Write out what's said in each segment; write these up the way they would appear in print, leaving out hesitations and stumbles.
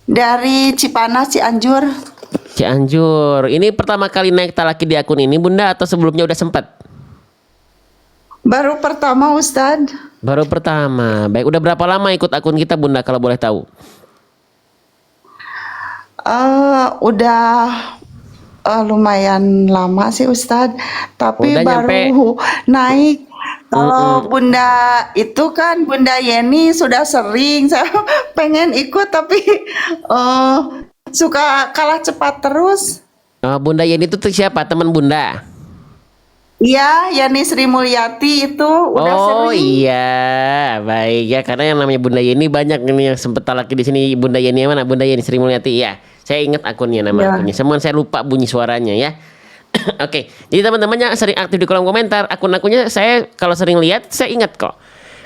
Dari Cipanas, Cianjur. Cianjur. Ini pertama kali naik talaki di akun ini Bunda atau sebelumnya udah sempat? Baru pertama Ustadz. Baru pertama. Baik, udah berapa lama ikut akun kita Bunda kalau boleh tahu? Udah lumayan lama sih Ustadz, tapi Udah nyampe. baru naik. Kalau Mm-mm. Bunda itu kan Bunda Yeni sudah sering, saya pengen ikut tapi eh, suka kalah cepat terus. Oh, Bunda Yeni itu tuh siapa? Teman Bunda? Iya, Yani Sri Mulyati itu udah Oh sering. iya, baik ya. Karena yang namanya Bunda Yeni banyak ini yang sempet talaki di sini. Bunda Yeni yang mana? Bunda Yeni Sri Mulyati. Ya, saya ingat akunnya, nama Ya, akunnya. Semua saya lupa bunyi suaranya ya. Oke, jadi teman-teman yang sering aktif di kolom komentar, akun-akunnya saya kalau sering lihat, saya ingat kok.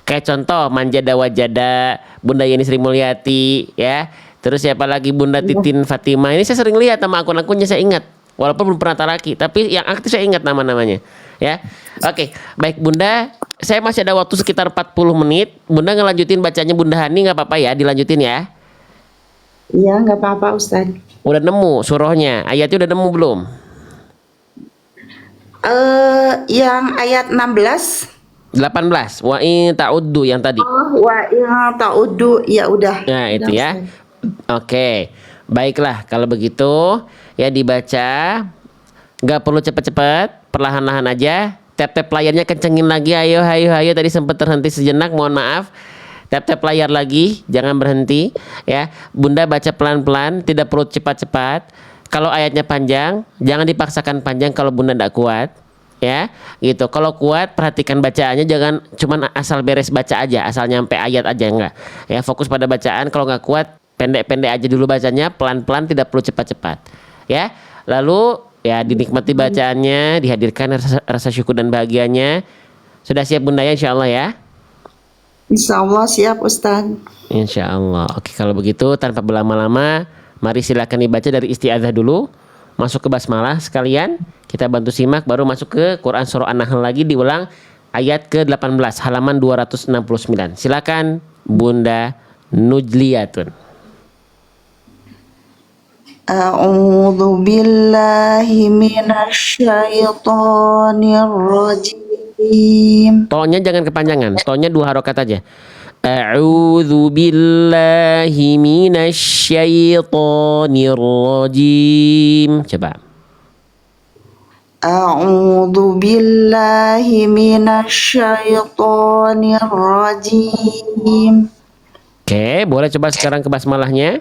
Kayak contoh Manjada Wajada, Bunda Yeni Sri Mulyati, ya. Terus siapa lagi Bunda Titin Fatima. Ini saya sering lihat nama akun-akunnya saya ingat. Walaupun belum pernah talaki, tapi yang aktif saya ingat nama-namanya, ya. Oke, baik Bunda, saya masih ada waktu sekitar 40 menit. Bunda ngelanjutin bacanya Bunda Hani nggak apa-apa ya, dilanjutin ya. iya nggak apa-apa Ustadz. Udah nemu surahnya, ayatnya udah nemu belum? Yang ayat 16. 18. Wa in ta'uddu yang tadi. Oh, wa ya ta'udu, ya Nah, udah itu ya. Ustadz. Oke. Baiklah, kalau begitu ya dibaca. Nggak perlu cepet-cepet, perlahan-lahan aja. Tap-tap layarnya kencengin lagi. Ayo, ayo, ayo. Tadi sempat terhenti sejenak, mohon maaf. Tap-tap layar lagi, jangan berhenti ya. Bunda baca pelan-pelan, tidak perlu cepat-cepat. Kalau ayatnya panjang, jangan dipaksakan panjang kalau Bunda tidak kuat ya. Gitu. Kalau kuat, perhatikan bacaannya, jangan cuman asal beres baca aja, asal nyampe ayat aja enggak. Ya, fokus pada bacaan. Kalau nggak kuat, pendek-pendek aja dulu bacanya, pelan-pelan, tidak perlu cepat-cepat. Ya. Lalu ya dinikmati bacaannya, dihadirkan rasa syukur dan bahagianya. Sudah siap Bunda ya, insya Allah ya. Insya Allah siap Ustadz. Insya Allah. Oke, kalau begitu tanpa berlama-lama, mari silakan dibaca dari isti'adzah dulu. Masuk ke basmalah sekalian. Kita bantu simak, baru masuk ke Quran Surah An-Nahl lagi, diulang ayat ke-18, halaman 269. Silakan Bunda Nujliyatun. A'udzu billahi minasyaitonir rajim. Tonya jangan kepanjangan, tonya 2 harokat aja. A'udzu billahi minasyaitonir rajim. Coba. A'udzu billahi minasyaitonir rajim. Oke, boleh coba sekarang ke basmalahnya.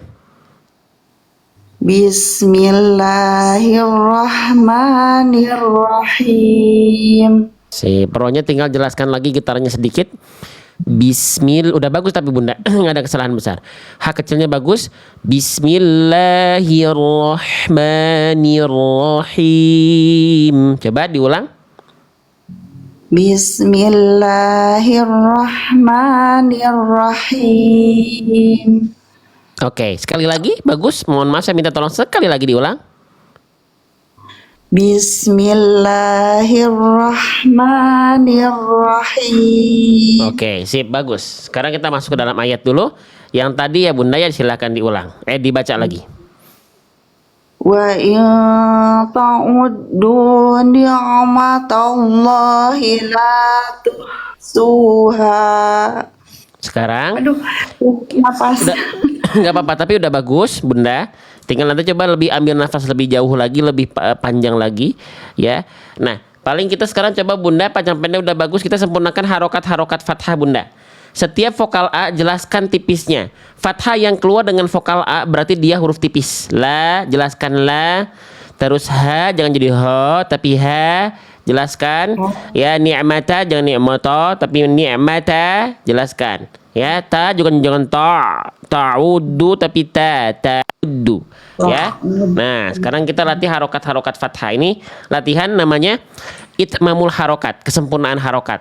Bismillahirrahmanirrahim. Si pronya tinggal jelaskan lagi gitarnya sedikit. Udah bagus tapi Bunda, nggak ada kesalahan besar. H kecilnya bagus. Bismillahirrahmanirrahim. Coba diulang. Bismillahirrahmanirrahim. Oke, sekali lagi bagus. Mohon maaf saya minta tolong sekali lagi diulang. Bismillahirrahmanirrahim. Oke, sip, bagus. Sekarang kita masuk ke dalam ayat dulu. Yang tadi ya Bunda ya silahkan diulang. Dibaca lagi. Wa in ta'uddu ni'matallahi la tuhsuha. Sekarang Aduh, napas. udah nggak apa-apa tapi udah bagus Bunda. Tinggal nanti coba lebih ambil nafas lebih jauh lagi, lebih panjang lagi ya. Nah, paling kita sekarang coba Bunda panjang pendek udah bagus, kita sempurnakan harokat-harokat fathah Bunda. Setiap vokal A jelaskan tipisnya. Fathah yang keluar dengan vokal A berarti dia huruf tipis. La, jelaskan la. Terus H jangan jadi ho tapi H, jelaskan. Ya, ni'mata jangan ni'mata tapi ni'mata, jelaskan. Ya, ta juga jangan ta. Ta'udu tapi ta'udu. Ya. Nah, sekarang kita latih harokat-harokat fathah. Ini latihan namanya itmamul harokat, kesempurnaan harokat.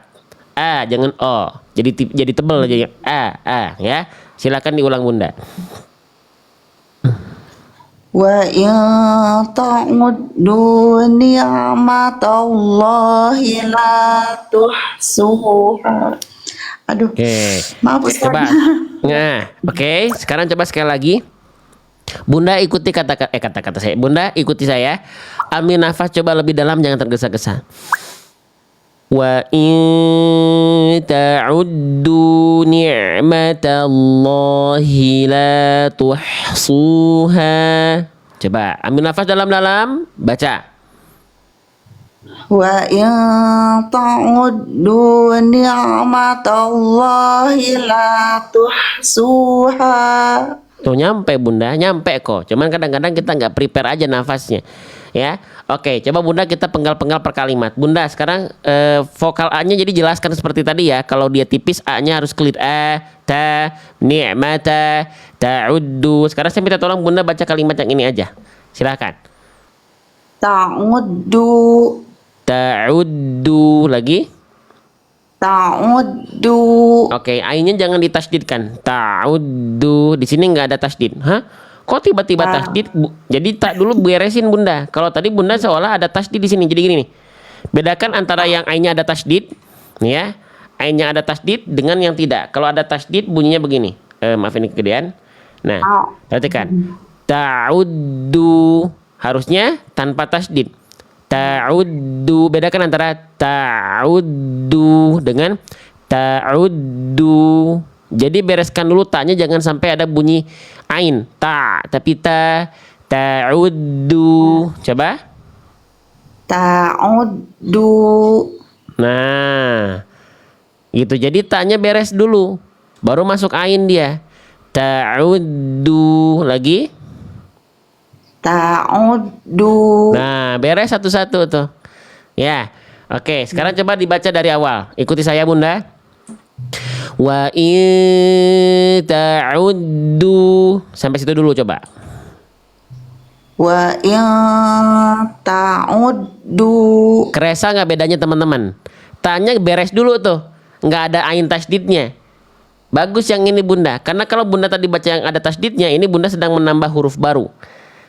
A jangan o. Jadi tebal aja. A ya. Silakan diulang Bunda. Wa in ta'uddu ni'matallahi la tuhsuha. Aduh, Oke. maaf Ustaz. Coba. Nah, oke. Sekarang coba sekali lagi. Bunda ikuti kata-kata saya. Bunda ikuti saya. Ambil nafas coba lebih dalam, jangan tergesa-gesa. Wa in ta'uddu ni'matallahi la tuhsuha. Coba ambil nafas dalam-dalam, baca. Wa in ta'uddu ni'matallahi la tuhsuha. Tuh nyampe Bunda, nyampe kok. Cuman kadang-kadang kita nggak prepare aja nafasnya. Ya, oke. Coba Bunda kita penggal-penggal per kalimat. Bunda sekarang vokal A-nya jadi jelaskan seperti tadi ya. Kalau dia tipis A-nya harus clear. A, ta, ni'mata, ta'uddu. Sekarang saya minta tolong Bunda baca kalimat yang ini aja. Silakan. Ta'uddu, Ta'uddu lagi. ta'uddu. Oke, A-nya jangan ditasdidkan. Ta'uddu. Di sini nggak ada tasdid. Hah? Kok tiba-tiba tasdid? Jadi tak dulu beresin Bunda. Kalau tadi Bunda seolah ada tasdid di sini. Jadi gini nih. Bedakan antara yang A-nya ada tasdid, nih ya. A-nya ada tasdid dengan yang tidak. Kalau ada tasdid bunyinya begini. Maaf ini kegedean. Nah, perhatikan. Ta'uddu harusnya tanpa tasdid. Ta'uddu, bedakan antara ta'uddu dengan ta'uddu. Jadi bereskan dulu ta-nya, jangan sampai ada bunyi ain ta, tapi ta'uddu. Coba. Ta'uddu. Nah, gitu. Jadi ta-nya beres dulu, baru masuk ain dia. Ta'uddu lagi. Ta'uddu. Nah, beres satu-satu tuh. Ya. Oke, sekarang coba dibaca dari awal. Ikuti saya Bunda. Wa in ta'uddu. Sampai situ dulu coba. Wa in ta'uddu. Kerasa nggak bedanya teman-teman? Tanya beres dulu tuh. Nggak ada ain tasdidnya. Bagus yang ini Bunda. Karena kalau Bunda tadi baca yang ada tasdidnya, ini Bunda sedang menambah huruf baru.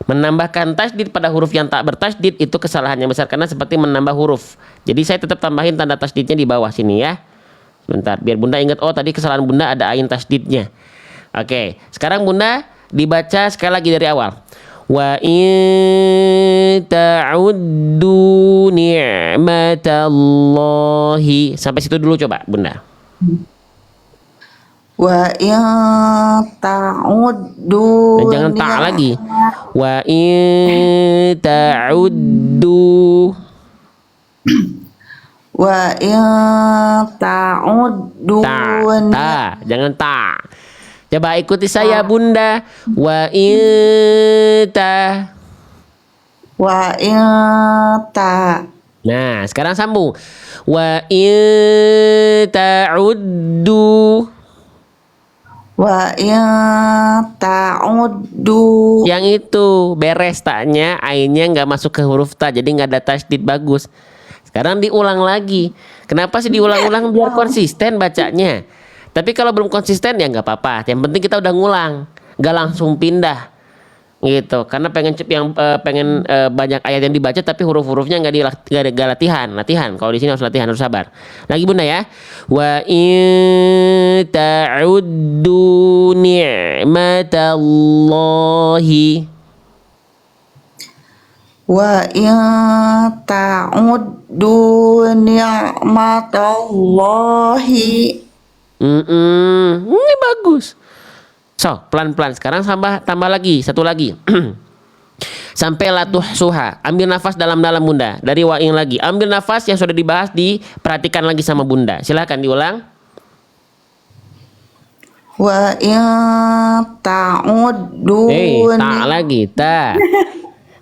Menambahkan tasdid pada huruf yang tak bertasdid itu kesalahan yang besar, karena seperti menambah huruf. Jadi saya tetap tambahin tanda tasdidnya di bawah sini ya. Sebentar, biar Bunda ingat, oh tadi kesalahan Bunda ada ain tasdidnya. Oke, sekarang Bunda dibaca sekali lagi dari awal. Wa in ta'uddu ni'matallahi. Sampai situ dulu coba Bunda. Wa in ta'uddu. Dan jangan ta lagi. Wa in ta'uddu. Wa in ta'uddu. Ta, jangan ta. Coba ikuti saya Bunda. Wa in ta. Wa in ta. Nah, sekarang sambung. Wa in ta'uddu. Wa in ta'uddu. Yang itu beres taknya, ainnya nggak masuk ke huruf ta, jadi nggak ada tasdid, bagus. Sekarang diulang lagi. Kenapa sih diulang-ulang? Biar konsisten bacanya. Tapi kalau belum konsisten ya nggak apa-apa. Yang penting kita udah ngulang, nggak langsung pindah gitu. Karena pengen banyak ayat yang dibaca tapi huruf-hurufnya nggak latihan. Kalau di sini harus latihan, harus sabar. Lagi Bunda ya. Wa in ta'uddu ni'matallahi. Wa in ta'uddu ni'matallahi. Ini bagus. So, pelan-pelan. Sekarang tambah lagi, satu lagi. Sampai latuh suha. Ambil nafas dalam-dalam Bunda. Dari wa in lagi. Ambil nafas yang sudah dibahas, diperhatikan lagi sama Bunda. Silahkan diulang. Wa in ta'uddu. Tak lagi, tak.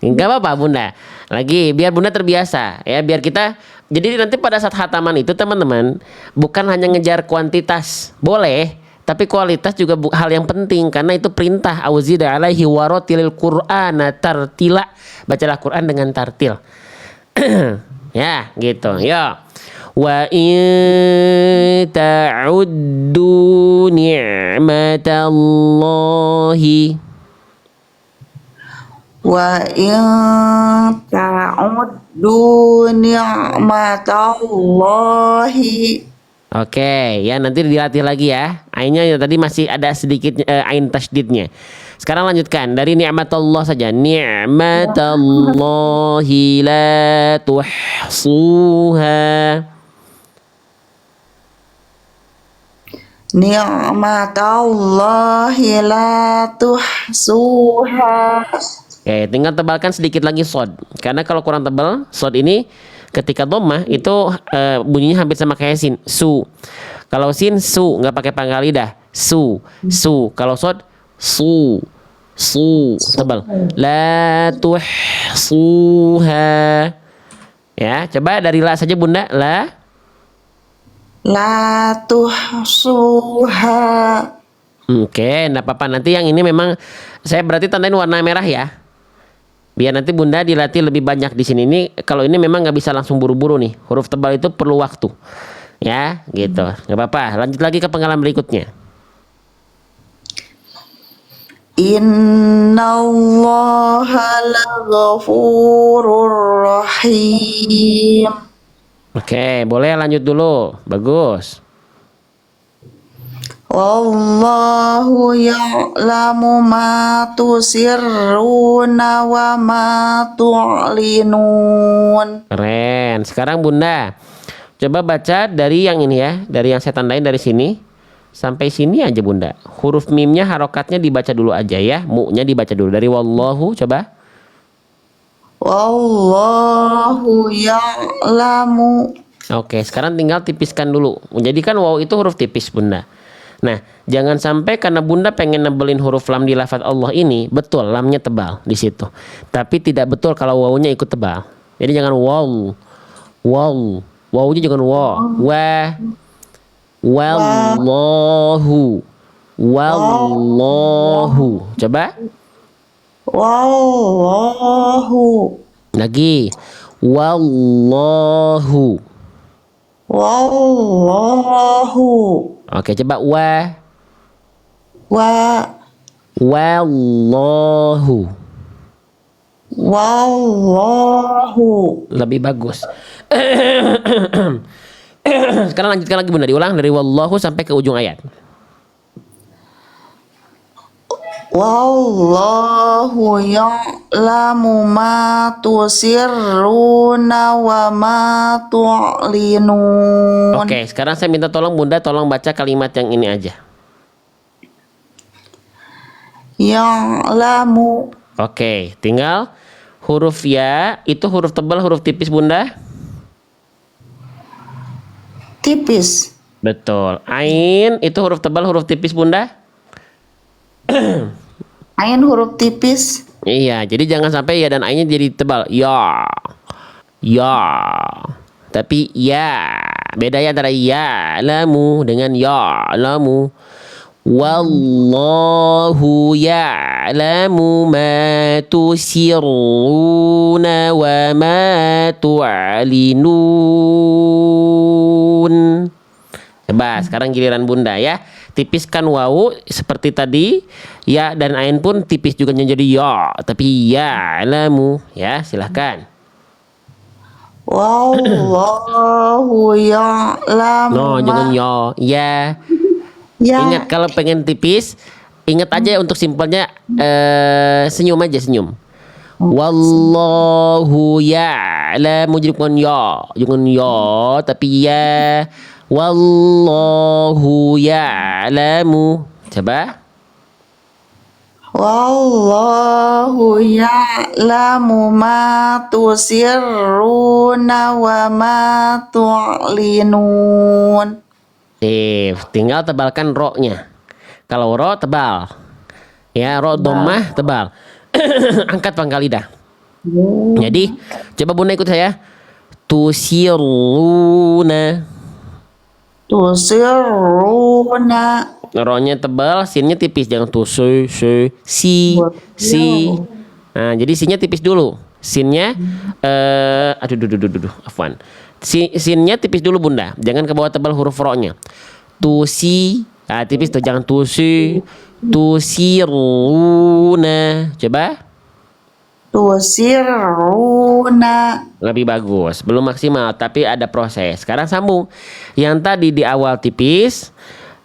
Enggak apa-apa Bunda. Lagi biar Bunda terbiasa ya, biar kita. Jadi nanti pada saat hataman itu teman-teman, bukan hanya ngejar kuantitas, boleh, tapi kualitas juga hal yang penting, karena itu perintah auzida alaihi waratilil qur'ana tartila. Bacalah Quran dengan tartil. Ya, gitu. Ya. Wa in ta'uddu ni'matallahi. Wa in ta'uddu ni'matallahi. Oke, ya nanti dilatih lagi ya. Ainnya ya tadi masih ada sedikit ain tasydidnya. Sekarang lanjutkan dari ni'matullah saja. Ni'matallahi la tuhsuha. Ni'matallahi la tuhsuha. Oke, tinggal tebalkan sedikit lagi sod. Karena kalau kurang tebal, sod ini ketika dhammah itu bunyinya hampir sama kayak sin, su. Kalau sin su, nggak pakai pangkal lidah, su, su. Kalau sod su, su, tebal. La tuhsuha. Ya, coba dari la saja Bunda, la. La tuhsuha. Oke, enggak apa-apa. Nanti yang ini memang saya berarti tandain warna merah ya. Biar nanti Bunda dilatih lebih banyak di sini. Ini kalau ini memang nggak bisa langsung buru-buru nih. Huruf tebal itu perlu waktu. Ya, gitu. Nggak apa-apa. Lanjut lagi ke pengalaman berikutnya. Innallaha laghafurur rahim. Oke, boleh lanjut dulu. Bagus. Wallahu ya'lamu ma tusirruna wa ma tu'linun. Keren. Sekarang Bunda, coba baca dari yang ini ya. Dari yang saya tandain dari sini. Sampai sini aja Bunda. Huruf mimnya harokatnya dibaca dulu aja ya. Mu-nya dibaca dulu. Dari wallahu coba. Wallahu ya'lamu. Oke, sekarang tinggal tipiskan dulu. Jadi kan waw itu huruf tipis Bunda. Nah, jangan sampai karena Bunda pengen nebelin huruf lam di lafaz Allah ini, betul lamnya tebal di situ. Tapi tidak betul kalau wawunya ikut tebal. Jadi jangan waw. Waw. Wawunya jangan wa. Wa. Wallahu. Wallahu. Coba. Wallahu. Lagi. Wallahu. Wallahu. Oke, coba wa. Wa. Wallahu. Wallahu. Lebih bagus. Sekarang lanjutkan lagi Bunda, diulang dari wallahu sampai ke ujung ayat. Wallahu ya'lamu ma tusirruna wa ma tu'linun. Oke, sekarang saya minta tolong Bunda tolong baca kalimat yang ini aja. Ya'lamu. Oke, tinggal huruf ya, itu huruf tebal, huruf tipis Bunda? Tipis. Betul. Ain itu huruf tebal, huruf tipis Bunda? Ain huruf tipis. Iya, jadi jangan sampai ya dan ainnya jadi tebal. Ya. Ya. Tapi ya. Beda ya antara ya lamu dengan ya lamu. Wallahu ya'lamu ma tusirruna wa ma tu'linun. Coba sekarang giliran Bunda ya. Tipiskan wawu seperti tadi. Ya dan ain pun tipis juga menjadi ya. Tapi ya'lamu. Ya silahkan. Wallahu ya'lamu. No, jangan ya. Ya. Ya. Ingat kalau pengen tipis, ingat aja untuk simpelnya senyum aja senyum. Wallahu ya'lamu jadi bukan ya, jangan ya tapi ya. Wallahu ya'lamu. Coba. Wallahu ya'lamu ma tusirruna wa ma tu'linun. Sip, tinggal tebalkan ro-nya. Kalau ro tebal. Ya, ro dhammah tebal. Angkat pangkal lidah. Jadi, coba Bunda ikut saya. Tusiruna. Tusirruna. Ro-nya tebal, sin-nya tipis, jangan si. Nah, jadi sin-nya tipis dulu. Sin-nya afwan. Sin-nya tipis dulu Bunda, jangan ke bawah tebal huruf ro-nya. Tusi, tipis tuh, jangan tusiruna. Coba. tusirruna. Lebih bagus. Belum maksimal, tapi ada proses. Sekarang sambung. Yang tadi di awal tipis,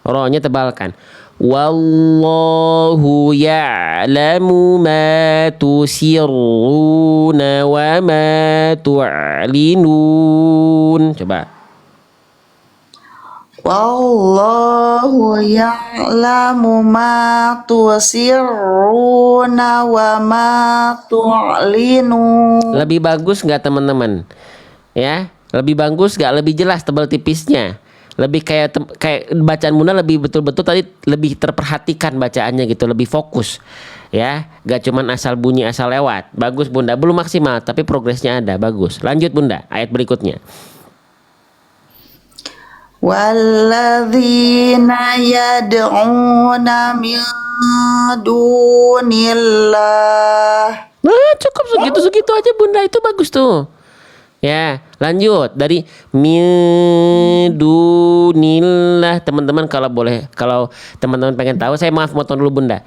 ro-nya tebalkan. Wallahu ya'lamu ma tusirruna wa ma tu'linun. Coba. Wallahu ya'lamu ma tusirruna wa ma tu'linun. Lebih bagus nggak teman-teman? Ya, lebih bagus nggak? Lebih jelas tebal tipisnya. Lebih kayak bacaan Bunda lebih betul-betul tadi lebih terperhatikan bacaannya gitu, lebih fokus. Ya, nggak cuman asal bunyi asal lewat. Bagus Bunda, belum maksimal tapi progresnya ada, bagus. Lanjut Bunda, ayat berikutnya. Walladzina yad'una min dunillah. Nah, cukup segitu aja Bunda, itu bagus tuh. Ya, lanjut dari midunillah. Teman-teman kalau boleh, kalau teman-teman pengen tahu, saya maaf motong dulu Bunda.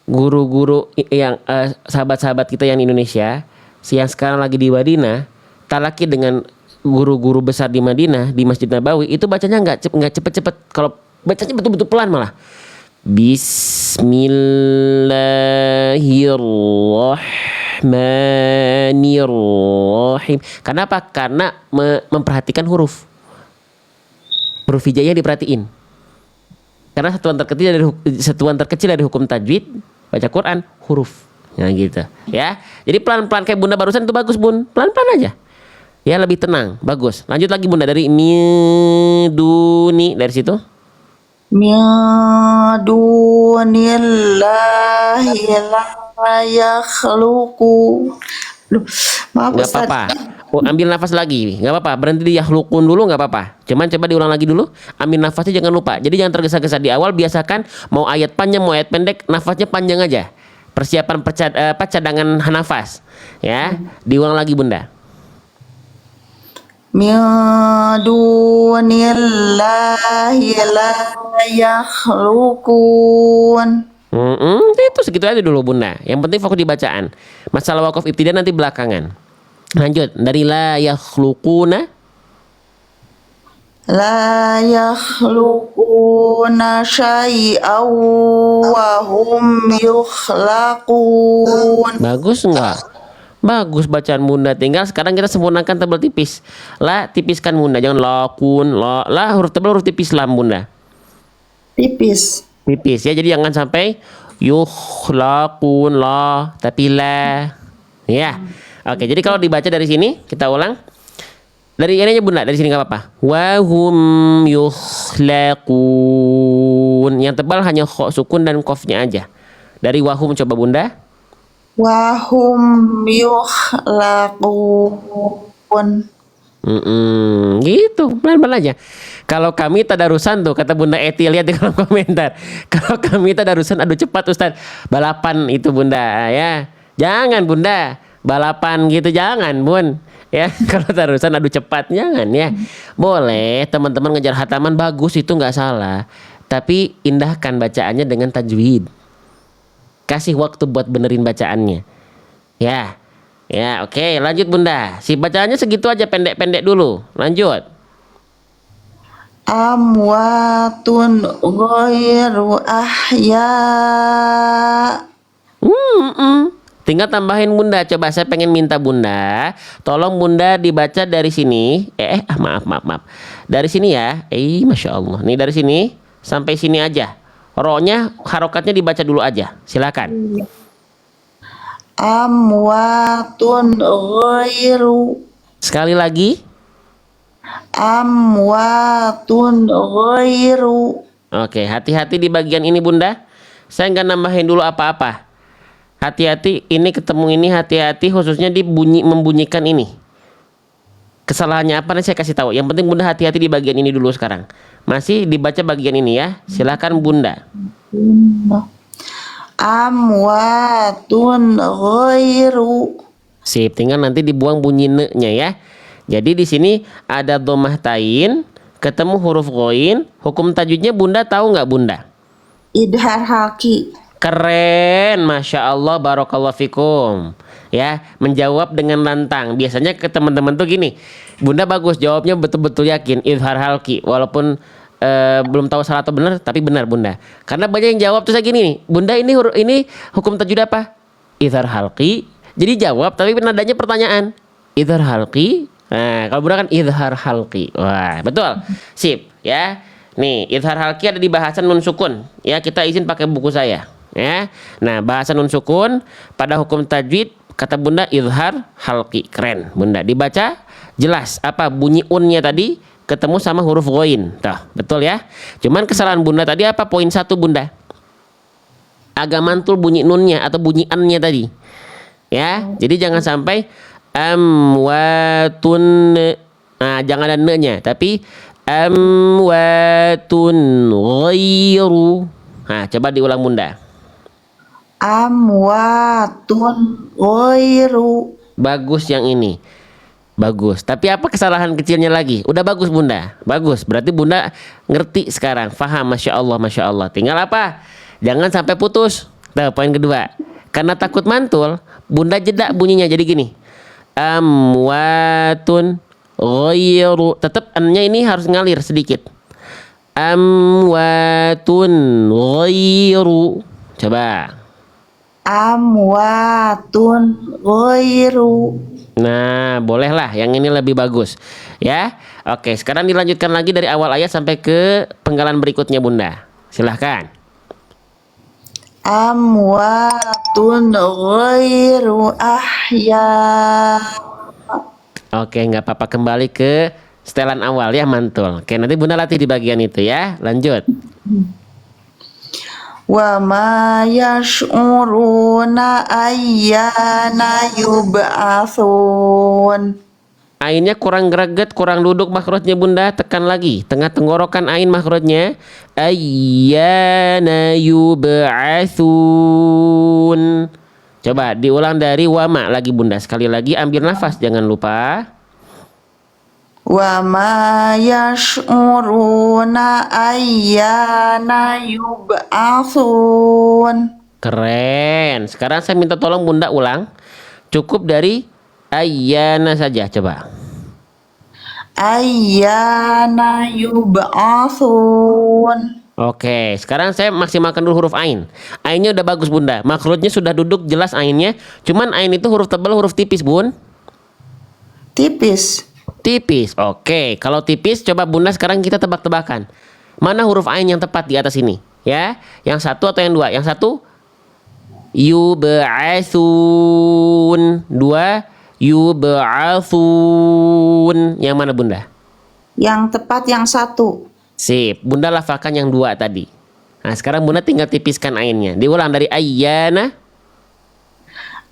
Guru-guru yang sahabat-sahabat kita yang di Indonesia, yang sekarang lagi di Madinah, talaki dengan guru-guru besar di Madinah di Masjid Nabawi itu bacanya nggak cepet-cepet. Kalau bacanya betul-betul pelan malah. Bismillahirrahmanirrahim. Kenapa? Karena memperhatikan huruf hijaiyah diperhatiin. Karena satuan terkecil dari hukum tajwid baca Quran huruf. Nah gitu ya. Jadi pelan-pelan kayak Bunda barusan itu bagus Bun. Pelan-pelan aja. Ya lebih tenang, bagus. Lanjut lagi Bunda dari miduni dari situ. Min dunillahi la yakhluqu. Duh, maaf Nggak Ustaz. apa-apa. Oh, ambil nafas lagi, nggak apa-apa. Berhenti di yahlukun dulu, nggak apa-apa. Cuman coba diulang lagi dulu. Ambil nafasnya jangan lupa. Jadi jangan tergesa-gesa di awal. Biasakan mau ayat panjang mau ayat pendek, nafasnya panjang aja. Persiapan cadangan nafas. Ya, diulang lagi Bunda. Min dunillahi la yakhluqun. Itu segitu aja dulu Bunda. Yang penting fokus di bacaan. Masalah wakaf ibtidah nanti belakangan. Lanjut dari la yakhluquna. La yakhluquna syai'aw wa hum yukhlaqun. Bagus enggak? Bagus bacaan Bunda. Tinggal sekarang kita sempurnakan tebal tipis. La tipiskan Bunda, jangan lakun. La huruf tebal huruf tipis lam Bunda. Tipis. Tipis ya. Jadi jangan sampai yukhlaqun la tapi la. Ya. Oke, jadi kalau dibaca dari sini kita ulang. Dari ini aja Bunda, dari sini enggak apa-apa. Wa hum yukhlaqun. Yang tebal hanya kha sukun dan qafnya aja. Dari wahum coba Bunda. Wahum yukhlaqun. Gitu pelan-pelan aja. Kalau kami tadarusan tuh kata Bunda Eti, lihat di kolom komentar. Kalau kami tadarusan aduh cepat Ustaz. Balapan itu Bunda ya. Jangan Bunda. Balapan gitu jangan Bun. Ya kalau tadarusan aduh cepat jangan ya. Boleh teman-teman ngejar hataman bagus itu nggak salah. Tapi indahkan bacaannya dengan tajwid. Kasih waktu buat benerin bacaannya. Ya. Ya, oke, lanjut Bunda. Si bacaannya segitu aja pendek-pendek dulu. Lanjut. Amwatun ghairu ahya. Tinggal tambahin Bunda. Coba saya pengen minta Bunda, tolong Bunda dibaca dari sini. Maaf. Dari sini ya. Masya Allah. Nih dari sini sampai sini aja. Ro-nya harokatnya dibaca dulu aja. Silakan. Amwatun ghairu. Sekali lagi. Amwatun ghairu. Oke, hati-hati di bagian ini Bunda. Saya nggak nambahin dulu apa-apa. Hati-hati ini ketemu ini, hati-hati khususnya di membunyikan ini. Kesalahannya apa nih saya kasih tahu. Yang penting Bunda hati-hati di bagian ini dulu sekarang. Masih dibaca bagian ini ya. Silakan Bunda. Amwatun ghairu. Sip, tinggal nanti dibuang bunyi ne-nya ya. Jadi di sini ada dhammah tain, ketemu huruf ghain. Hukum tajwidnya Bunda tahu nggak Bunda? Idhar haki. Keren, Masya Allah, Barakallahu fikum. Ya, menjawab dengan lantang. Biasanya ke teman-teman tuh gini, Bunda bagus, jawabnya betul-betul yakin, izhar halki. Walaupun belum tahu salah atau benar, tapi benar Bunda. Karena banyak yang jawab tuh saya gini nih, Bunda ini hukum tajwid apa? Izhar halki. Jadi jawab, tapi nadanya pertanyaan. Izhar halki. Nah, kalau Bunda kan izhar halki. Wah, betul. Sip, ya. Nih, izhar halki ada di bahasan nun sukun. Ya, kita izin pakai buku saya. Ya. Nah, bahasa nun sukun pada hukum tajwid kata Bunda izhar halqi. Keren Bunda, dibaca jelas apa bunyi unnya tadi ketemu sama huruf ghain. Tuh, betul ya. Cuman kesalahan Bunda tadi apa? Poin 1 Bunda, agak mantul bunyi nunnya atau bunyi annya tadi. Ya, jadi jangan sampai amwatun. Nah, jangan ada ne-nya, tapi amwatun ghairu. Nah, coba diulang Bunda. Amwatun ghairu. Bagus yang ini. Bagus. Tapi apa kesalahan kecilnya lagi? Udah bagus Bunda. Bagus. Berarti Bunda ngerti sekarang. Faham. Masya Allah. Masya Allah. Tinggal apa? Jangan sampai putus. Nah, poin kedua. Karena takut mantul, Bunda jeda bunyinya. Jadi gini. Amwatun ghairu. Tetap n-nya ini harus ngalir sedikit. Amwatun ghairu. Coba. Amwatun ghairu. Nah, bolehlah yang ini lebih bagus. Ya. Oke, sekarang dilanjutkan lagi dari awal ayat sampai ke penggalan berikutnya Bunda. Silahkan. Amwatun ghairu ahya. Oke, nggak apa-apa, kembali ke setelan awal ya, mantul. Oke, nanti Bunda latih di bagian itu ya. Lanjut. Wa ma yash'uruna ayyana yub'atsun. Ainnya kurang greget, kurang duduk makhrajnya Bunda, tekan lagi. Tengah tenggorokan ain makhrajnya. Ayyana yub'atsun. Coba diulang dari wama lagi Bunda. Sekali lagi ambil nafas, jangan lupa. Wa ma yash'uruna ayyana yub'atsun. Keren. Sekarang saya minta tolong Bunda ulang. Cukup dari ayyana saja, coba. Ayyana yub'atsun. Oke, sekarang saya maksimalkan dulu huruf ain. Ainnya udah bagus Bunda. Makhrajnya sudah duduk jelas ainnya. Cuman ain itu huruf tebal, huruf tipis Bun. Tipis. Tipis. Oke, kalau tipis coba Bunda sekarang kita tebak-tebakan. Mana huruf ain yang tepat di atas ini? Ya, yang satu atau yang dua? Yang satu yub'atsun. Dua yub'atsun. Yang mana Bunda? Yang tepat yang satu. Sip, Bunda lafalkan yang dua tadi. Nah, sekarang Bunda tinggal tipiskan ainnya. Diulang dari ayyana.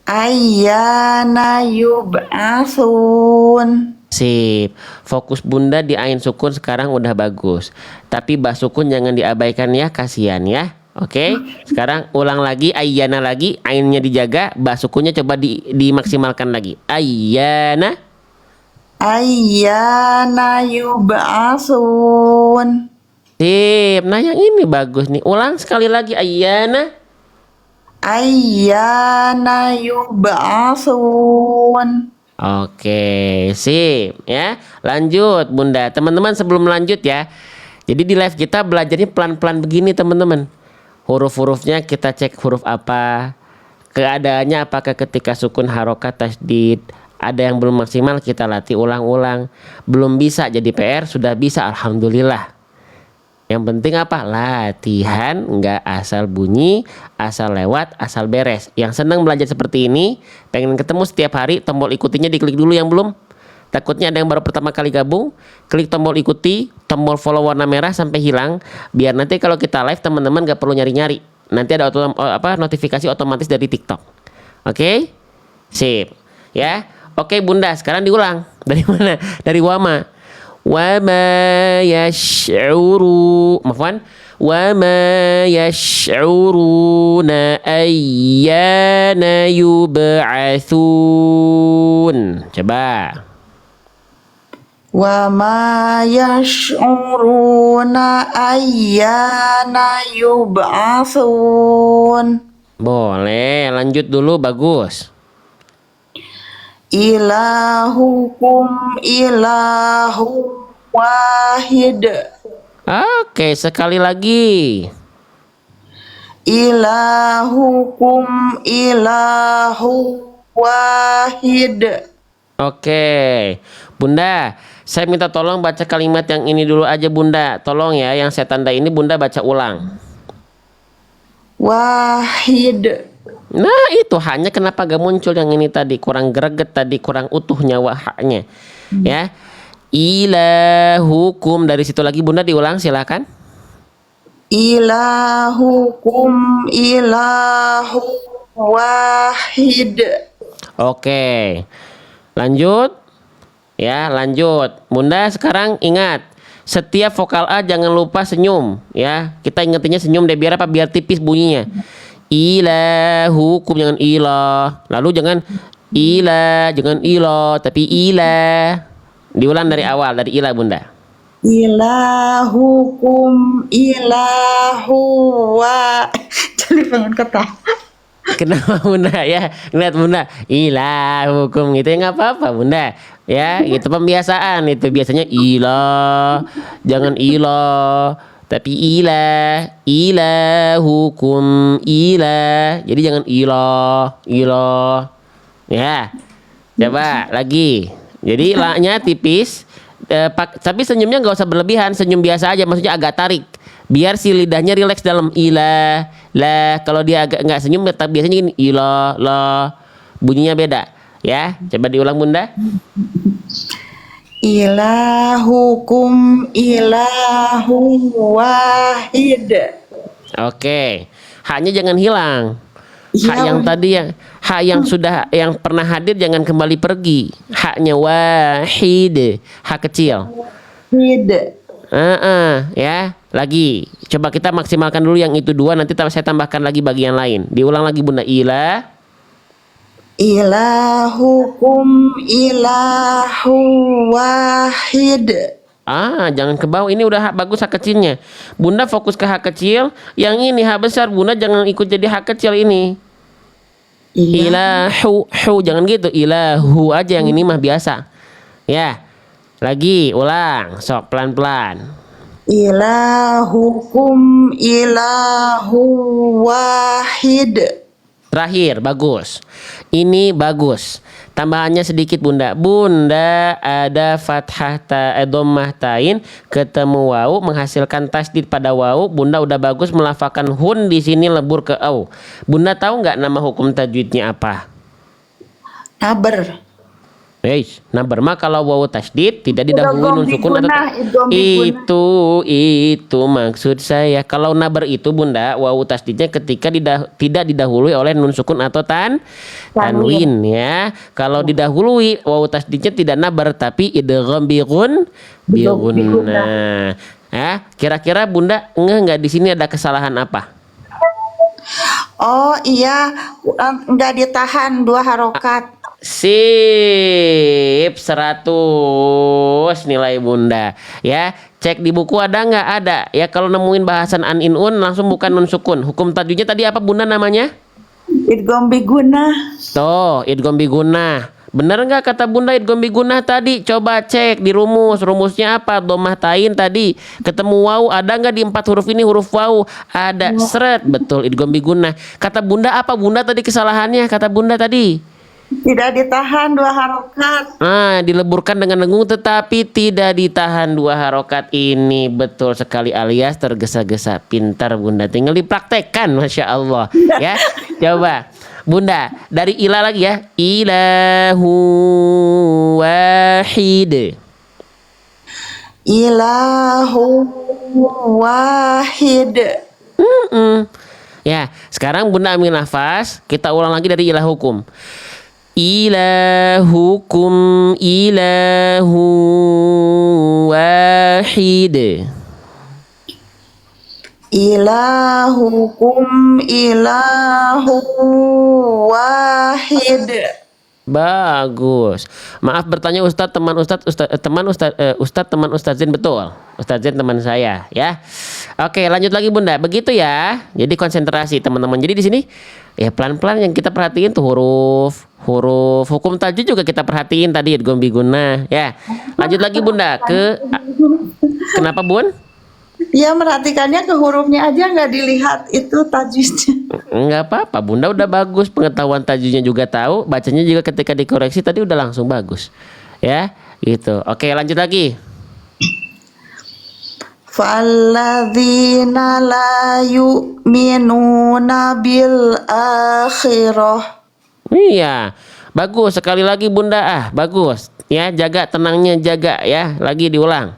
Ayyana yub'atsun. Sip. Fokus Bunda di ain sukun sekarang udah bagus. Tapi ba sukun jangan diabaikan ya, kasihan ya. Oke. Sekarang ulang lagi ayyana lagi, ainnya dijaga, ba sukunnya coba dimaksimalkan lagi. Ayyana. Ayyana yub'atsun. Sip. Nah, yang ini bagus nih. Ulang sekali lagi ayyana. Ayyana yub'atsun. Oke, sip ya. Lanjut Bunda. Teman-teman sebelum lanjut ya. Jadi di live kita belajarnya pelan-pelan begini teman-teman. Huruf-hurufnya kita cek huruf apa. Keadaannya apakah ketika sukun, harokat, tasdid. Ada yang belum maksimal kita latih ulang-ulang. Belum bisa jadi PR, sudah bisa alhamdulillah. Yang penting apa? Latihan, nggak asal bunyi, asal lewat, asal beres. Yang senang belajar seperti ini, pengen ketemu setiap hari, tombol ikutinya diklik dulu yang belum. Takutnya ada yang baru pertama kali gabung, klik tombol ikuti, tombol follow warna merah sampai hilang. Biar nanti kalau kita live teman-teman nggak perlu nyari-nyari. Nanti ada notifikasi otomatis dari TikTok. Oke? Sip. Ya. Oke Bunda, sekarang diulang. Dari mana? Dari wama. Wama yash'uru. Maafkan. Wama yash'uruna ayyana yub'atsun. Coba. Wa ma yash'uruna ayyana yub'atsun. Boleh, lanjut dulu, bagus. Ilahukum ilahu wahid. Oke, sekali lagi. Ilahukum ilahu wahid. Oke, Bunda, saya minta tolong baca kalimat yang ini dulu aja, Bunda. Tolong ya, yang saya tanda ini Bunda baca ulang. Wahid. Nah, itu hanya kenapa gak muncul yang ini tadi, kurang greget tadi, kurang utuhnya wahaknya. Ya. Ilahukum, dari situ lagi Bunda diulang, silakan. Ilahukum ilahu wahid. Oke. Lanjut. Ya, lanjut. Bunda sekarang ingat, setiap vokal A jangan lupa senyum, ya. Kita ingetinnya senyum deh, biar apa? Biar tipis bunyinya. Ilahukum, jangan ilah. Lalu jangan ilah, jangan ilah, tapi ilah. Diulang dari awal, dari ilah, Bunda. Ilahukum ilahu wa. Jadi pengen ketawa. Kenapa Bunda ya? Lihat Bunda, ilah hukum gitu ya, nggak apa-apa Bunda. Ya, itu pembiasaan, itu biasanya ilah, jangan ilah, tapi ilah hukum ilah. Jadi jangan ilah, ilah. Ya. Coba lagi. Jadi la-nya tipis, tapi senyumnya nggak usah berlebihan, senyum biasa aja, maksudnya agak tarik. Biar si lidahnya rileks dalam ilah, lah. Kalau dia agak nggak senyum, biasanya gini ilah, lah. Bunyinya beda, ya. Coba diulang Bunda. Ilahukum ilahu wahid. Oke, haknya jangan hilang. Hak yang tadi hak yang sudah yang pernah hadir jangan kembali pergi. Haknya wahid, hak kecil. Wahid. Ya. Lagi, coba kita maksimalkan dulu yang itu dua, nanti saya tambahkan lagi bagian lain. Diulang lagi Bunda. Ilahukum ilahu wahid. Jangan ke bawah, ini udah hak bagus hak kecilnya. Bunda fokus ke hak kecil, yang ini hak besar. Bunda jangan ikut jadi hak kecil ini. Ilahu, jangan gitu. Ilahu aja, yang ini mah biasa. Ya. Lagi, ulang, sok pelan-pelan. Ilahukum ilahu wahid. Terakhir, bagus. Ini bagus. Tambahannya sedikit Bunda. Bunda ada fathah dhammah tain ketemu wau menghasilkan tasdid pada wau. Bunda udah bagus melafalkan hun di sini lebur ke au. Bunda tahu nggak nama hukum tajwidnya apa? Naber. Naber mah kalau wawu tasdid tidak didahului nun sukun atau itu maksud saya. Kalau naber itu Bunda, wawu tasdidnya ketika tidak didahului oleh nun sukun atau tanwin ya. Kalau didahului wawu tasdidnya tidak naber tapi idgham bi gunnah. Ya, kira-kira Bunda nggak di sini ada kesalahan apa? Oh iya, nggak ditahan 2 harokat. Sip, 100 nilai Bunda. Ya, cek di buku ada nggak? Ada. Ya, kalau nemuin bahasan an in un langsung bukan nun sukun. Hukum tajwidnya tadi apa Bunda namanya? Idgham bi gunnah. Tuh, idgham bi gunnah. Bener nggak kata Bunda idgham bi gunnah tadi? Coba cek di rumus. Rumusnya apa? Dhammah tain tadi. Ketemu wau, ada nggak di 4 huruf ini huruf wau? Ada. Seret, betul idgham bi gunnah. Kata Bunda apa Bunda tadi kesalahannya? Kata Bunda tadi tidak ditahan 2 harokat. Dileburkan dengan lengung tetapi tidak ditahan 2 harokat. Ini betul sekali alias tergesa-gesa. Pintar Bunda, tinggal dipraktekkan. Masya Allah. Ya, coba Bunda dari ilah lagi ya. Ilahu wahid. Ilahu wahid. Ya, sekarang Bunda ambil nafas. Kita ulang lagi dari ilah hukum. Ilahukum ilahu wahid. Ilahukum ilahu wahid. Bagus. Maaf bertanya Ustadz, teman Ustadz Zain, betul. Ustadz Zain teman saya, ya. Oke, lanjut lagi Bunda. Begitu ya. Jadi konsentrasi teman-teman. Jadi di sini ya pelan-pelan yang kita perhatiin tuh huruf hukum tajwid juga kita perhatiin tadi gombi guna, ya. Lanjut lagi Bunda ke kenapa Bun? Ya merhatikannya ke hurufnya aja, nggak dilihat itu tajwidnya. Enggak apa-apa, Bunda udah bagus, pengetahuan tajwidnya juga tahu, bacanya juga ketika dikoreksi tadi udah langsung bagus. Ya, gitu. Oke, lanjut lagi. Falladzina la yu'minuna bil akhirah. Iya, bagus sekali lagi Bunda. Bagus. Ya, jaga tenangnya, jaga ya. Lagi diulang.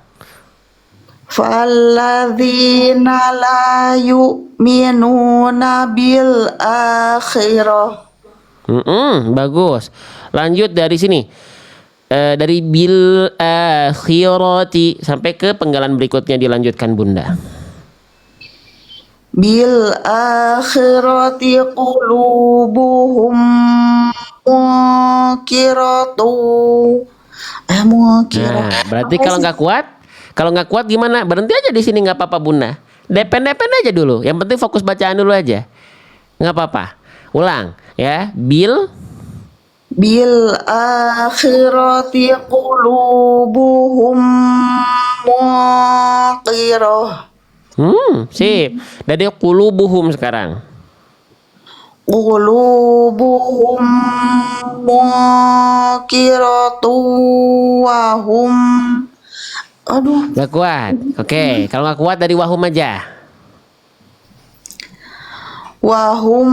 Falladzina la yu'minuna bil akhirah. Bagus. Lanjut dari sini. Dari bil akhirati sampai ke penggalan berikutnya dilanjutkan Bunda. Bil akhirati qulubuhum munkiratu. Munkirah. Nah, berarti kalau nggak kuat gimana? Berhenti aja di sini nggak apa-apa Bunda. Depen aja dulu. Yang penting fokus bacaan dulu aja. Nggak apa-apa. Ulang ya. Bil akhirati qulubuhum munkirah. Sip. Dari qulubuhum sekarang. Qulubuhum munkiratu wahum. Aduh, Gak kuat. Oke, kalau nggak kuat dari wahum aja. wahum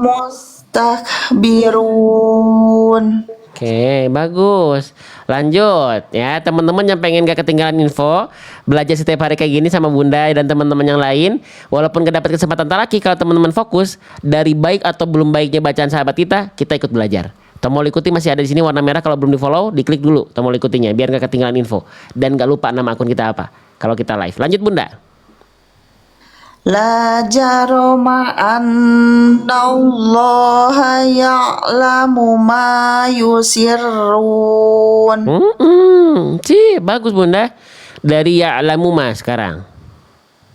mustakbirun. Oke, bagus. Lanjut ya, teman-teman yang pengen gak ketinggalan info, belajar setiap hari kayak gini sama Bunda dan teman-teman yang lain, walaupun gak dapat kesempatan lagi, kalau teman-teman fokus dari baik atau belum baiknya bacaan sahabat kita ikut belajar. Tombol ikuti masih ada di sini warna merah, kalau belum di-follow, diklik dulu tombol ikutinya biar gak ketinggalan info dan gak lupa nama akun kita apa kalau kita live. Lanjut Bunda. La jarama annallaha ya'lamu ma yusirrun. Bagus Bunda. Dari ya'lamu ma sekarang.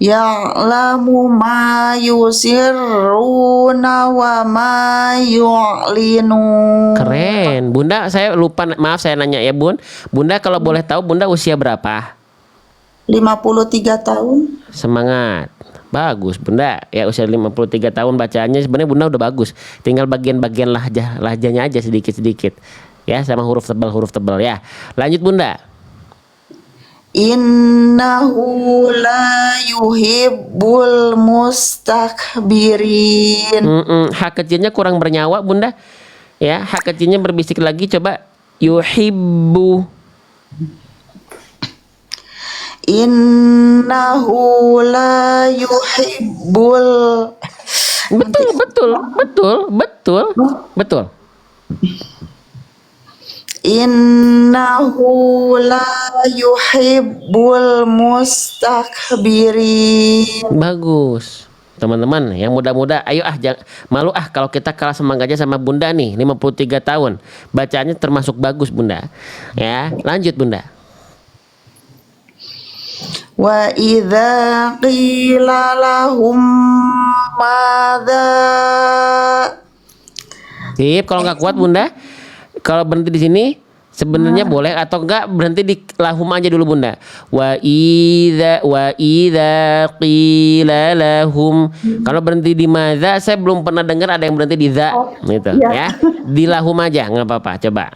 Ya'lamu ma yusirruna wa ma yu'linun. Keren. Bunda, saya lupa, maaf saya nanya ya Bun. Bunda kalau boleh tahu Bunda usia berapa? 53 tahun. Semangat. Bagus Bunda. Ya usia 53 tahun bacaannya sebenarnya Bunda udah bagus. Tinggal bagian-bagian lahjanya aja sedikit-sedikit. Ya sama huruf tebal ya. Lanjut Bunda. Innahu la yuhibbul mustakbirin. Hak kecilnya kurang bernyawa Bunda. Ya, hak kecilnya berbisik lagi coba. Yuhibbu. Innahu la yuhibbul. Betul. Innahu la yuhibbul mustakbirin. Bagus. Teman-teman yang muda-muda, ayo jangan malu kalau kita kalah semangatnya sama Bunda nih, 53 tahun. Bacaannya termasuk bagus Bunda. Ya, lanjut Bunda. Wa idza qila lahum madza. Sip, kalau nggak kuat Bunda, kalau berhenti di sini sebenarnya boleh atau enggak berhenti di lahum aja dulu Bunda. Wa idza qila lahum. Kalau berhenti di madza saya belum pernah dengar ada yang berhenti di za gitu ya. Di lahum aja nggak apa-apa, coba.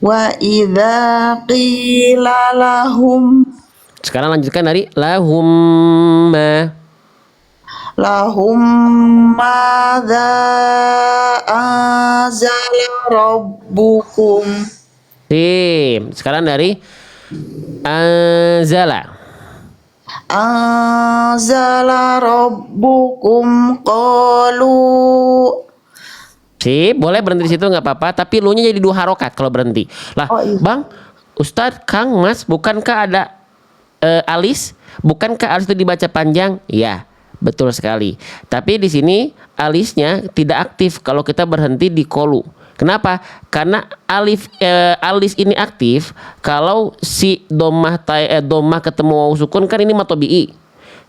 Wa idza qila lahum. Sekarang lanjutkan dari lahum madza anzala rabbukum. Sip. Sekarang dari anzala rabbukum qalu. Sip, boleh berhenti di situ nggak apa-apa, tapi lu-nya jadi 2 harokat kalau berhenti. Lah, Bang, Ustadz, Kang, Mas, bukankah ada alis? Bukankah alis itu dibaca panjang? Ya, betul sekali. Tapi di sini alisnya tidak aktif kalau kita berhenti di kolu. Kenapa? Karena alis ini aktif kalau si domah ketemu waw sukun kan ini matobi'i.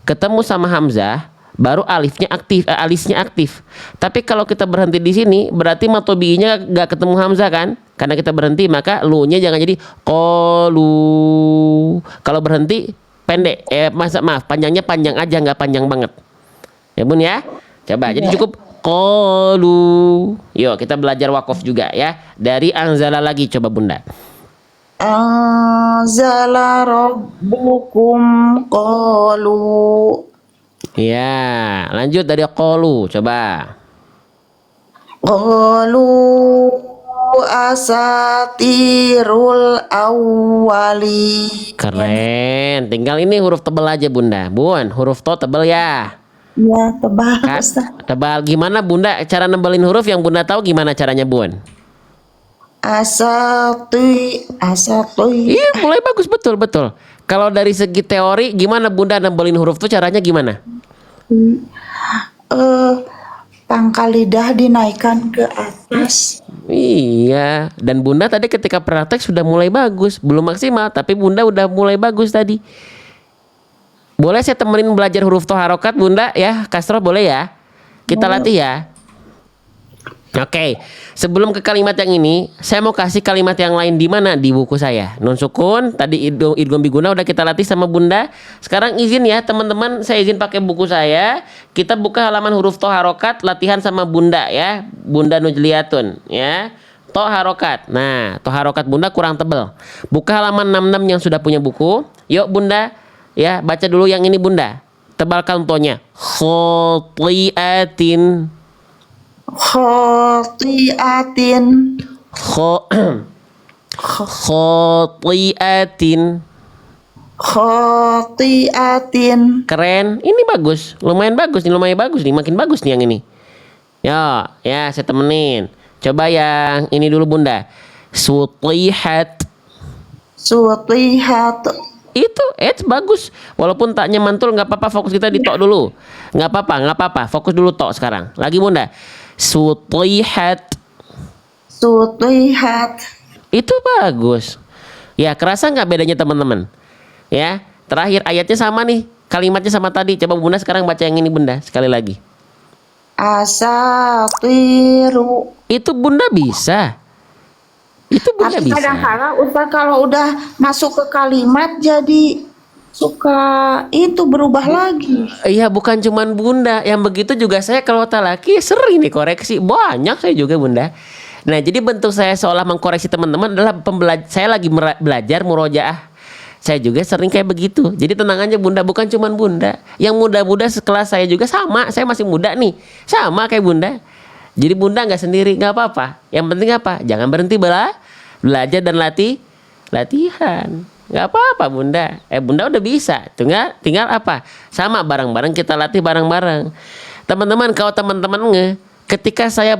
Ketemu sama hamzah baru alisnya aktif. Tapi kalau kita berhenti di sini berarti matobi'inya gak ketemu hamzah kan? Karena kita berhenti maka lu-nya jangan jadi qalu. Kalau berhenti pendek, maaf panjangnya panjang aja nggak panjang banget. Ya Bun ya. Coba jadi cukup qalu. Yuk kita belajar wakof juga ya. Dari anzala lagi coba Bunda. Anzala rabbukum qalu. Ya, lanjut dari qalu coba. Qalu asatirul awwali. Keren. Tinggal ini huruf tebal aja Bunda. Bun, huruf to tebal ya. Ya, tebal Kak, Ustaz. tebal gimana Bunda? Cara nebelin huruf yang Bunda tahu gimana caranya Bun? Asati. Iya, mulai bagus betul. Kalau dari segi teori gimana Bunda nebelin huruf tuh caranya gimana? Pangkal lidah dinaikkan ke atas. Iya, dan Bunda tadi ketika praktek sudah mulai bagus, belum maksimal, tapi Bunda udah mulai bagus tadi. Boleh saya temenin belajar huruf to harokat Bunda ya, Kastroh boleh ya? Kita latih ya. Oke, sebelum ke kalimat yang ini, saya mau kasih kalimat yang lain di mana di buku saya. Nun sukun, tadi idgham biguna udah kita latih sama Bunda. Sekarang izin ya teman-teman, saya izin pakai buku saya. Kita buka halaman huruf to harokat, latihan sama Bunda ya, Bunda Nujliyatun ya. To harokat. Nah, to harokat Bunda kurang tebel. Buka halaman 66 yang sudah punya buku. Yuk Bunda, ya baca dulu yang ini Bunda. Tebalkan tonya. Khotiatin. Khotiatin. Khotiatin. Khotiatin. Keren, ini bagus, lumayan bagus nih, makin bagus nih yang ini. Ya, saya temenin. Coba yang ini dulu Bunda. Sutihat. Sutihat. Itu bagus. Walaupun taknya mantul nggak apa-apa, fokus kita di tok dulu. Nggak apa-apa, fokus dulu tok sekarang. Lagi Bunda. Sutihat. Sutihat. Itu bagus. Ya, kerasa nggak bedanya teman-teman? Ya, terakhir ayatnya sama nih, kalimatnya sama tadi. Coba Bunda sekarang baca yang ini Bunda sekali lagi. Asatiru. Itu Bunda bisa. Tapi kadang-kadang Ustaz kalau udah masuk ke kalimat jadi suka itu berubah lagi. Iya, bukan cuman Bunda, yang begitu juga saya kalau talaki sering nih koreksi. Banyak saya juga Bunda. Nah, jadi bentuk saya seolah mengkoreksi teman-teman adalah saya lagi belajar murojaah. Saya juga sering kayak begitu. Jadi tenang aja Bunda, bukan cuman Bunda. Yang muda-muda sekelas saya juga sama. Saya masih muda nih, sama kayak Bunda. Jadi Bunda nggak sendiri, nggak apa-apa. Yang penting apa? Jangan berhenti belajar dan latihan. Nggak apa-apa Bunda. Bunda udah bisa. Tinggal apa? Sama bareng-bareng kita latih bareng-bareng. Teman-teman, kalau teman-teman ketika saya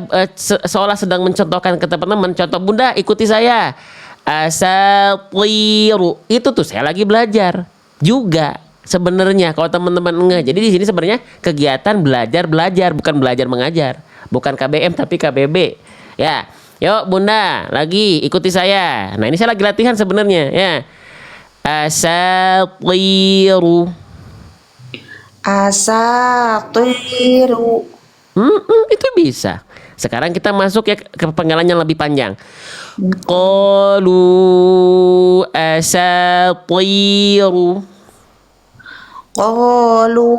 seolah sedang mencontohkan ke teman-teman, contoh Bunda ikuti saya. Asatiru. Itu tuh saya lagi belajar juga sebenarnya kalau teman-teman Jadi di sini sebenarnya kegiatan belajar bukan belajar mengajar. Bukan KBM tapi KBB. Ya. Yuk Bunda, lagi ikuti saya. Nah, ini saya lagi latihan sebenarnya ya. Asatiru. Asatiru. Itu bisa. Sekarang kita masuk ya ke penggalan yang lebih panjang. Qalu asatiru. Qalu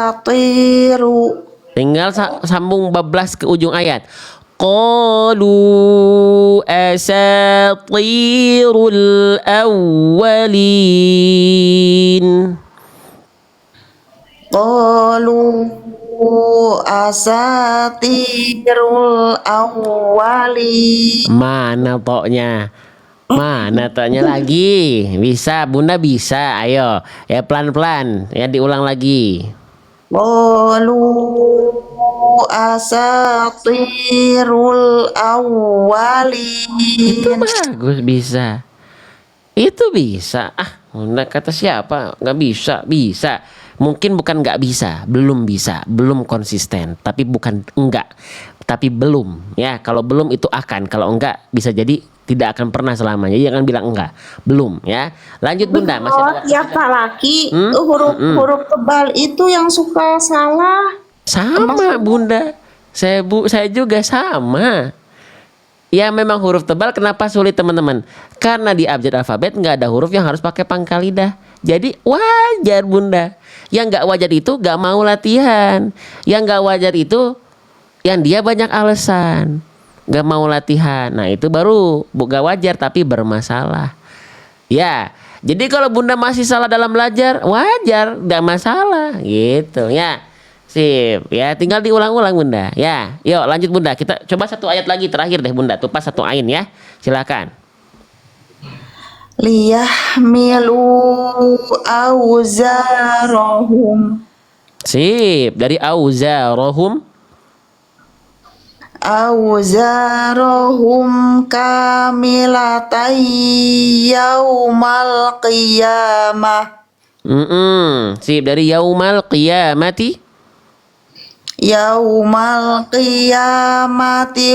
asatiru. Tinggal sambung bablas ke ujung ayat. Qalu asatirul awwalin. Qalu asatirul awwalin. Mana toknya lagi? Bisa Bunda bisa. Ayo ya pelan-pelan ya diulang lagi. Qalu asatirul awwalin. Itu bagus, bisa. Itu bisa. Bunda kata siapa? Nggak bisa. Bisa. Mungkin bukan nggak bisa, belum konsisten, tapi bukan enggak, tapi belum. Ya, kalau belum itu akan, kalau enggak bisa jadi tidak akan pernah selamanya. Jadi jangan bilang enggak, belum ya. Lanjut Bunda, masih ada Oh, waktu ya kita. Kak Laki, Hmm? huruf tebal itu yang suka salah. Sama Bunda, saya juga sama. Ya memang huruf tebal kenapa sulit teman-teman? Karena di abjad alfabet nggak ada huruf yang harus pakai pangkal lidah. Jadi wajar Bunda. Yang nggak wajar itu nggak mau latihan. Yang nggak wajar itu yang dia banyak alasan. Nggak mau latihan. Nah itu baru nggak wajar tapi bermasalah. Ya, jadi kalau Bunda masih salah dalam belajar, wajar, nggak masalah, gitu ya. Sip, ya tinggal diulang-ulang Bunda. Ya, yuk lanjut Bunda. Kita coba satu ayat lagi terakhir deh Bunda. Tuh pas satu ain ya. Silakan. Liyahmilu auzarahum Sip, dari auzarahum. kamilatan yaumal qiyamah Sip, dari yaumal qiyamati.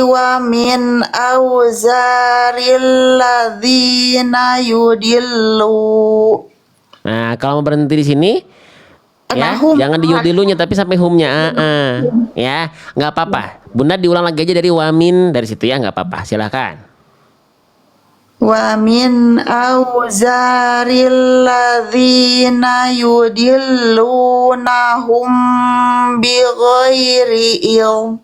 wa min auzaril ladzina yudillu. Nah, kalau mau berhenti di sini, ya, Hum. jangan di yudilunya tapi sampai humnya. Ya, nggak apa-apa. Bunda diulang lagi aja dari wamin dari situ ya, nggak apa-apa. Silakan. Wa min auzaril ladzina yudillunahum bighairi ilm.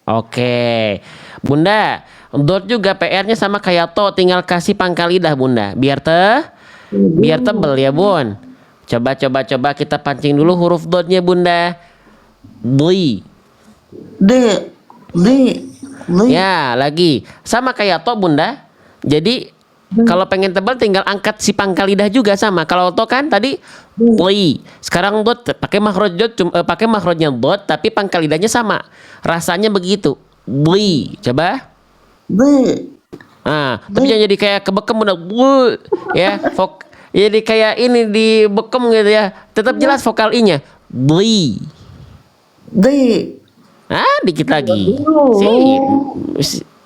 Oke, Bunda, dot juga PR-nya sama kayak to, tinggal kasih pangkal lidah Bunda, biar tebel ya Bun. Coba kita pancing dulu huruf dotnya Bunda. Dli. De Ya, lagi sama kayak to Bunda. Jadi kalau pengen tebal tinggal angkat si pangkal lidah juga sama. Kalau to kan tadi dli. Sekarang dot pakai makhraj dot, pakai makhrajnya dot tapi pangkal lidahnya sama. Rasanya begitu. Dli. Coba. de Tapi jangan jadi kayak kebekem Bunda. Ya, jadi kayak ini di bekem gitu ya. Tetap jelas vokal i-nya. Dli. de Dikit lagi.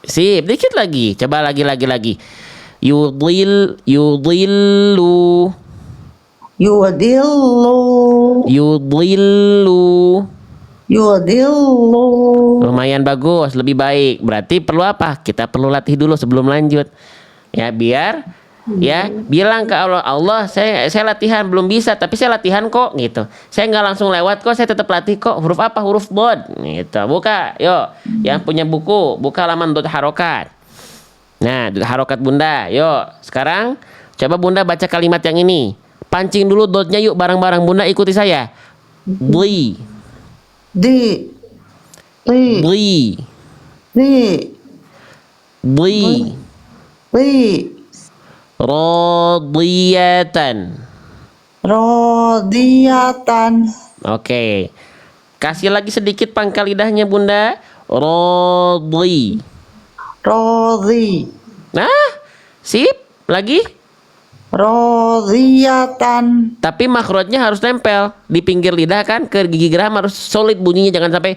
Sip, dikit lagi. Coba lagi. Yudillu. yudillu Lumayan bagus, lebih baik. Berarti perlu apa? Kita perlu latih dulu sebelum lanjut. Ya, biar bilang ke Allah, saya latihan belum bisa, tapi saya latihan kok gitu. Saya nggak langsung lewat kok, saya tetap latih kok. Huruf apa? Huruf bod gitu. Buka, yuk. Yang punya buku, buka halaman dot harokat. Nah, dot harokat Bunda. Yuk, sekarang coba Bunda baca kalimat yang ini. Pancing dulu dotnya yuk bareng-bareng Bunda, ikuti saya. Bli. de Bli. Bli. Radiyatan. Radiyatan. Oke. Kasih lagi sedikit pangkal lidahnya Bunda. Radi. Nah, sip. Lagi. Radiyatan. Tapi makhrajnya harus nempel di pinggir lidah kan, ke gigi geraham harus solid bunyinya, jangan sampai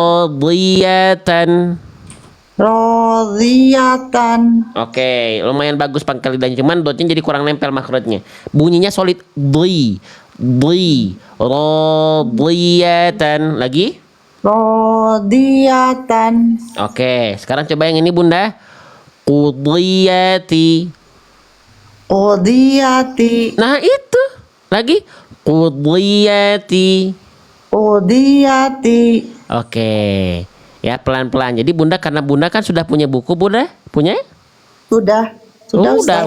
radiyatan. Radiyatan. Oke, lumayan bagus pangkal lidahnya, cuman dotnya jadi kurang nempel makhrajnya. Bunyinya solid. Radiyatan. Lagi. Radiyatan. Oke, sekarang coba yang ini Bunda. Qudiyati. Qudiyati. Nah, itu. Lagi. Qudiyati. Oke. Ya, pelan-pelan. Jadi Bunda, karena Bunda kan sudah punya buku Bunda? Punya? Sudah Ustaz.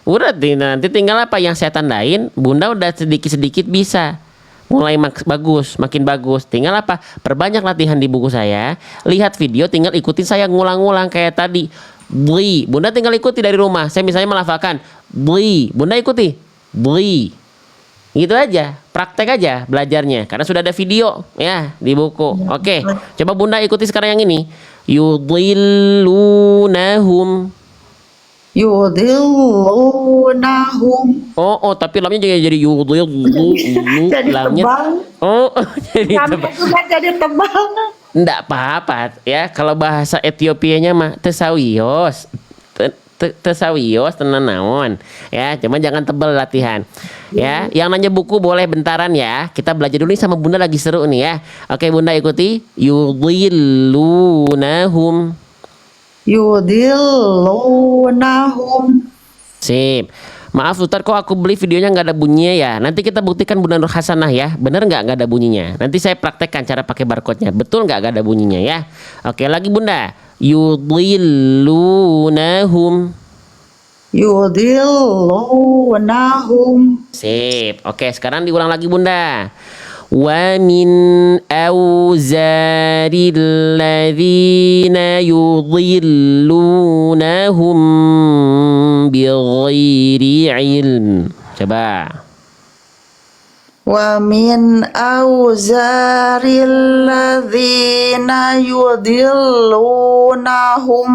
Udah nanti tinggal apa yang saya tandain, Bunda udah sedikit-sedikit bisa. Mulai makin bagus. Tinggal apa? Perbanyak latihan di buku saya. Lihat video, tinggal ikutin saya ngulang-ngulang kayak tadi. Bli. Bunda tinggal ikuti dari rumah. Saya misalnya melafalkan bli. Bunda ikuti. Bli. Gitu aja. Praktek aja belajarnya. Karena sudah ada video ya di buku. Oke. Coba Bunda ikuti sekarang yang ini. Yudhillunahum. yudhillunahum. Oh, tapi lamnya jadi yudhil, Jadi lamnya. tebal. Oh, jadi Lamnya tebal. juga jadi tebal. Nggak apa-apa ya. Kalau bahasa Etiopianya mah tesawios. Tesawios tenan naon. Ya, cuma jangan tebel latihan. Ya, yang nanya buku boleh bentaran ya. Kita belajar dulu nih sama Bunda lagi seru nih ya. Oke, Bunda ikuti. Yudhillunahum. Yudhillunahum. Sip. Maaf Ustaz, kok aku beli videonya nggak ada bunyinya ya? Nanti kita buktikan Bunda Nur Hasanah ya. Bener nggak ada bunyinya? Nanti saya praktekkan cara pakai barcode-nya. Betul nggak ada bunyinya ya? Oke, lagi Bunda. Yudhillunahum. Yudhillunahum. Sip. Oke, sekarang diulang lagi Bunda. Wa min awzaril ladzina yudhillunahum bighairi ilm. Coba. Wa min awzaril ladzina yudhillunahum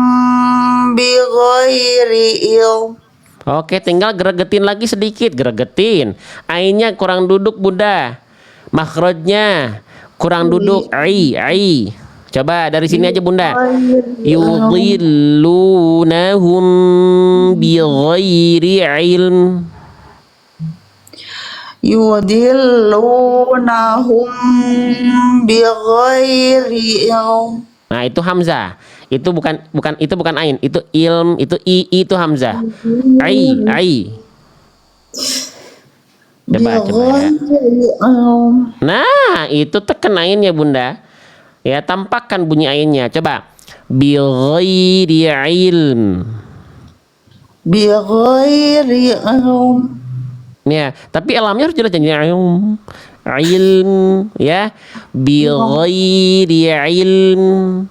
bighairi ilm. Oke, tinggal gregetin lagi sedikit, gregetin. Ainnya kurang duduk Bunda. Makhrajnya kurang duduk. Ai. Coba dari sini aja Bunda. Yudhillunahum bighairi ilm. Yudhillunahum bighairi ilm. Nah, itu hamzah. Itu bukan ain, itu ilm, itu itu hamzah. Ai. Coba ya. Bighairi ilm. Nah, itu tekan ainnya Bunda. Ya, tampakkan bunyi ainnya. Coba. Bighairi ilm. Bighairi ilm. Ya, tapi alamnya harus jelas jadi ilm. Ilm ya. Bighairi ilm.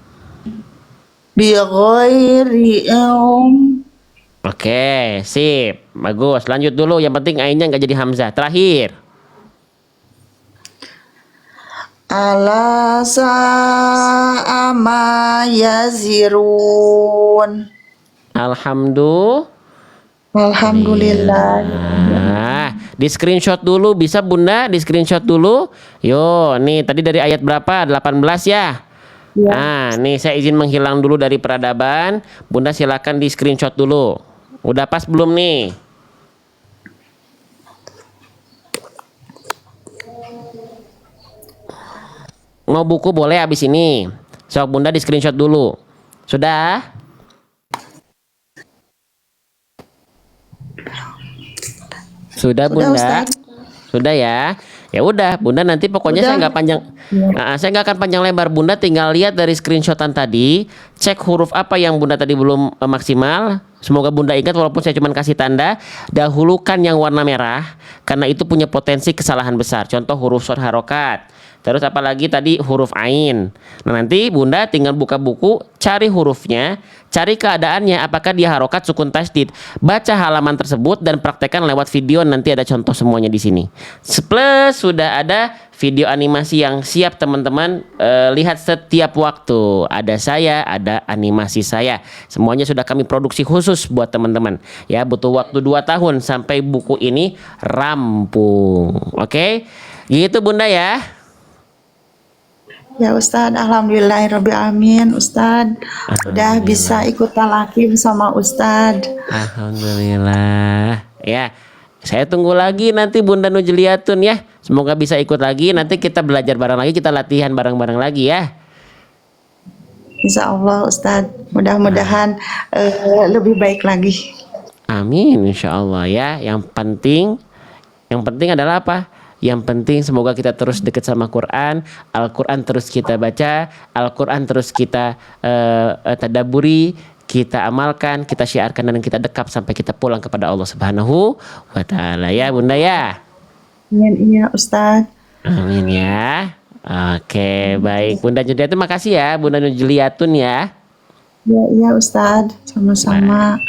Bighairi ilm. Oke, sip. Bagus. Lanjut dulu. Yang penting ainnya nggak jadi hamzah. Terakhir. Ala sa'a ma yazirun. Alhamdulillah. Nah, di screenshot dulu bisa Bunda, di screenshot dulu. Yo, nih tadi dari ayat berapa? 18 ya. Ya. Nah, nih saya izin menghilang dulu dari peradaban. Bunda silakan di screenshot dulu. Udah pas belum nih? Mau buku boleh habis ini. Sok Bunda di screenshot dulu. Sudah? Sudah Bunda? Ustaz. Sudah ya? Ya udah, Bunda nanti pokoknya Udah. saya nggak panjang, saya nggak akan panjang lebar. Bunda tinggal lihat dari screenshotan tadi, cek huruf apa yang Bunda tadi belum maksimal. Semoga Bunda ingat walaupun saya cuma kasih tanda. Dahulukan yang warna merah karena itu punya potensi kesalahan besar. Contoh huruf shad harokat. Terus apalagi tadi huruf ain. Nah nanti Bunda tinggal buka buku, cari hurufnya, cari keadaannya, apakah dia harokat, sukun, tasdid. Baca halaman tersebut dan praktekkan lewat video. Nanti ada contoh semuanya di sini. Plus sudah ada video animasi yang siap teman-teman lihat setiap waktu. Ada saya, ada animasi saya. Semuanya sudah kami produksi khusus buat teman-teman. Ya butuh waktu 2 tahun sampai buku ini rampung. Oke, gitu Bunda ya. Ya Ustadz, alhamdulillahirrabbilalamin Ustadz. Udah bisa ikut talakim sama Ustadz. Alhamdulillah. Ya, saya tunggu lagi nanti Bunda Nujliatun ya. Semoga bisa ikut lagi. Nanti kita belajar bareng lagi, kita latihan bareng-bareng lagi ya. Insya Allah Ustadz. Mudah-mudahan lebih baik lagi. Amin, insya Allah ya. Yang penting adalah apa? Yang penting semoga kita terus dekat sama Quran, Al-Quran terus kita baca, Al-Quran terus kita tadaburi, kita amalkan, kita syiarkan dan kita dekap sampai kita pulang kepada Allah Subhanahu wa Ta'ala ya Bunda ya. Amin, iya Ustadz. Amin ya. Oke, baik Bunda Nujliatun, makasih ya Bunda Nujliatun ya. Ya, iya Ustadz. Sama-sama.